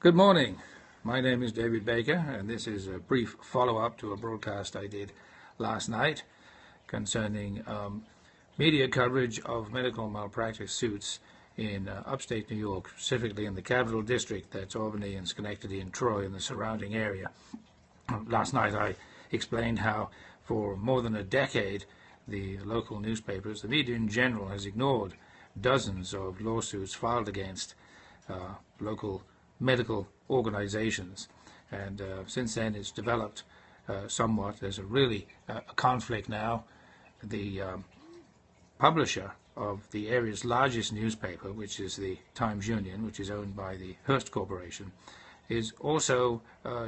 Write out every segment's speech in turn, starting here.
Good morning. My name is David Baker, and this is a brief follow-up to a broadcast I did last night concerning media coverage of medical malpractice suits in upstate New York, specifically in the Capital District, that's Albany and Schenectady and Troy and the surrounding area. Last night I explained how for more than a decade the local newspapers, the media in general, has ignored dozens of lawsuits filed against local medical organizations, and since then it's developed somewhat. There's a conflict now. The publisher of the area's largest newspaper, which is the Times-Union, which is owned by the Hearst Corporation, is also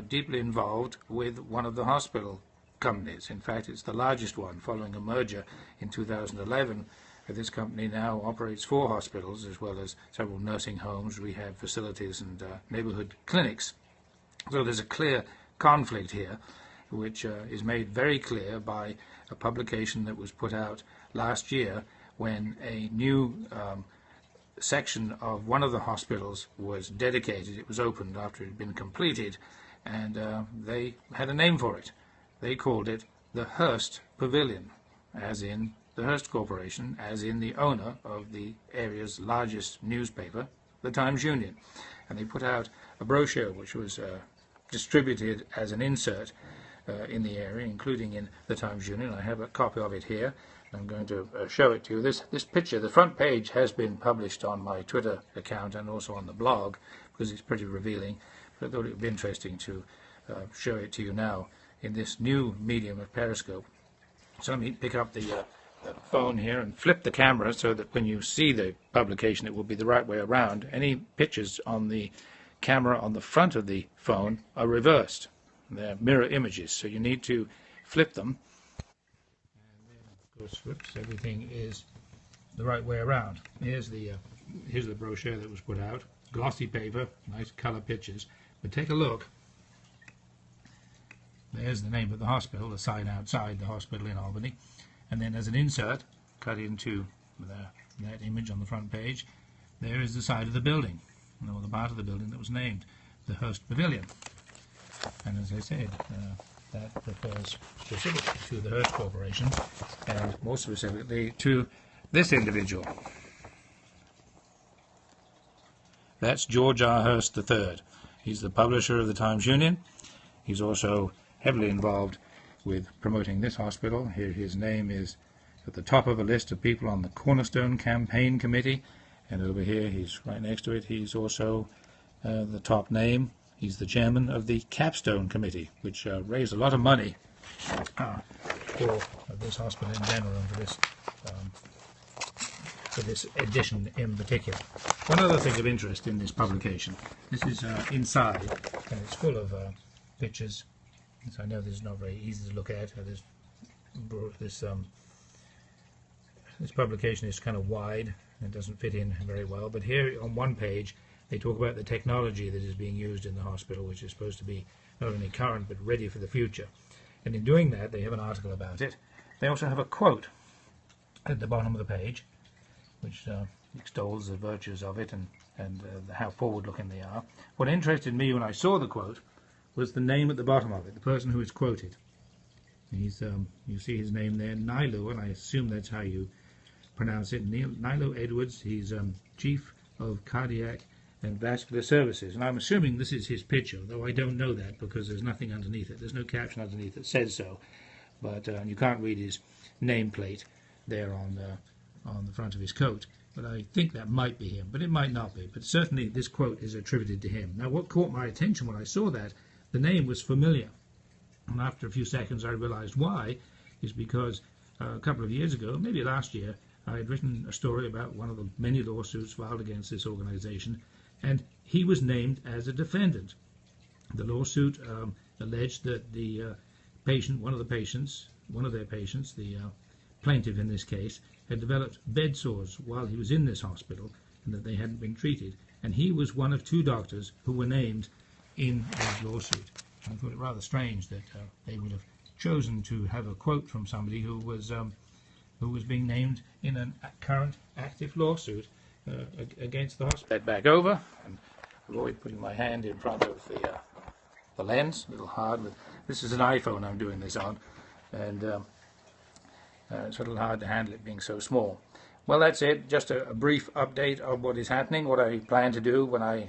deeply involved with one of the hospital companies. In fact, it's the largest one, following a merger in 2011. This company now operates 4 hospitals, as well as several nursing homes, rehab facilities, and neighborhood clinics. So there's a clear conflict here, which is made very clear by a publication that was put out last year when a new section of one of the hospitals was dedicated. It was opened after it had been completed, and they had a name for it. They called it the Hearst Pavilion, as in the Hearst Corporation, as in the owner of the area's largest newspaper, the Times-Union. And they put out a brochure which was distributed as an insert in the area, including in the Times-Union. I have a copy of it here. I'm going to show it to you. This picture, the front page, has been published on my Twitter account and also on the blog because it's pretty revealing. But I thought it would be interesting to show it to you now in this new medium of Periscope. So let me pick up the phone here and flip the camera so that when you see the publication it will be the right way around. Any pictures on the camera on the front of the phone are reversed. They're mirror images, so you need to flip them. And then, of course, whoops, everything is the right way around. Here's the brochure that was put out. Glossy paper, nice color pictures. But take a look. There's the name of the hospital, the sign outside the hospital in Albany. And then as an insert, cut into that image on the front page, there is the side of the building, or the part of the building that was named the Hearst Pavilion. And as I said, that refers specifically to the Hearst Corporation, and more specifically to this individual. That's George R. Hearst III. He's the publisher of the Times-Union. He's also heavily involved with promoting this hospital. Here his name is at the top of a list of people on the Cornerstone Campaign Committee, and over here, he's right next to it, he's also the top name. He's the chairman of the Capstone Committee, which raised a lot of money for this hospital in general and for this edition in particular. One other thing of interest in this publication, this is inside, and it's full of pictures. So I know this is not very easy to look at. This publication is kind of wide and doesn't fit in very well. But here on one page, they talk about the technology that is being used in the hospital, which is supposed to be not only current but ready for the future. And in doing that, they have an article about it. They also have a quote at the bottom of the page, which extols the virtues of it and how forward-looking they are. What interested me when I saw the quote was the name at the bottom of it, the person who is quoted. He's, you see his name there, Nilo, and I assume that's how you pronounce it, Nilo Edwards. He's Chief of Cardiac and Vascular Services, and I'm assuming this is his picture, though I don't know that because there's nothing underneath it. There's no caption underneath that says so, but you can't read his nameplate there on the front of his coat. But I think that might be him, but it might not be. But certainly this quote is attributed to him. Now, what caught my attention when I saw that, the name was familiar, and after a few seconds I realized why, is because a couple of years ago, maybe last year, I had written a story about one of the many lawsuits filed against this organization, and he was named as a defendant. The lawsuit alleged that the patient, one of their patients, the plaintiff in this case, had developed bed sores while he was in this hospital, and that they hadn't been treated, and he was one of 2 doctors who were named in this lawsuit. I thought it rather strange that they would have chosen to have a quote from somebody who was being named in a current active lawsuit against the hospital. That back over, and avoid putting my hand in front of the lens. A little hard. This is an iPhone I'm doing this on, and it's a little hard to handle it being so small. Well, that's it. Just a brief update of what is happening, what I plan to do when I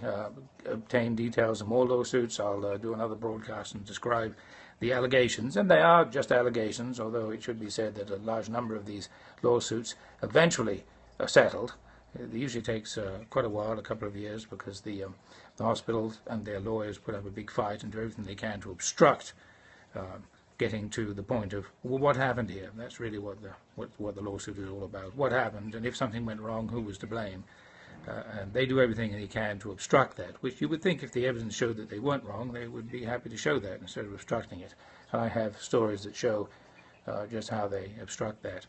obtain details of more lawsuits. I'll do another broadcast and describe the allegations, and they are just allegations, although it should be said that a large number of these lawsuits eventually are settled. It usually takes quite a while, a couple of years, because the hospitals and their lawyers put up a big fight and do everything they can to obstruct getting to the point of, well, what happened here? That's really what the lawsuit is all about. What happened, and if something went wrong, who was to blame? And they do everything they can to obstruct that, which you would think if the evidence showed that they weren't wrong, they would be happy to show that instead of obstructing it. And I have stories that show just how they obstruct that.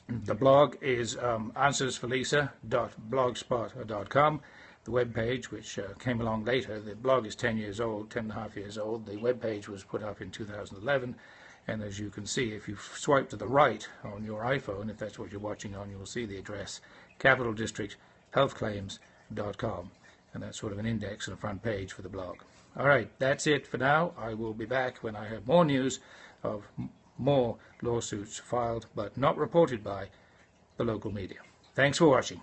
The blog is answersforlisa.blogspot.com. The web page, which came along later, the blog is 10 years old, 10 and a half years old. The web page was put up in 2011, and as you can see, if you swipe to the right on your iPhone, if that's what you're watching on, you'll see the address, Capital District healthclaims.com, and that's sort of an index on the front page for the blog. All right, that's it for now. I will be back when I have more news of more lawsuits filed but not reported by the local media. Thanks for watching.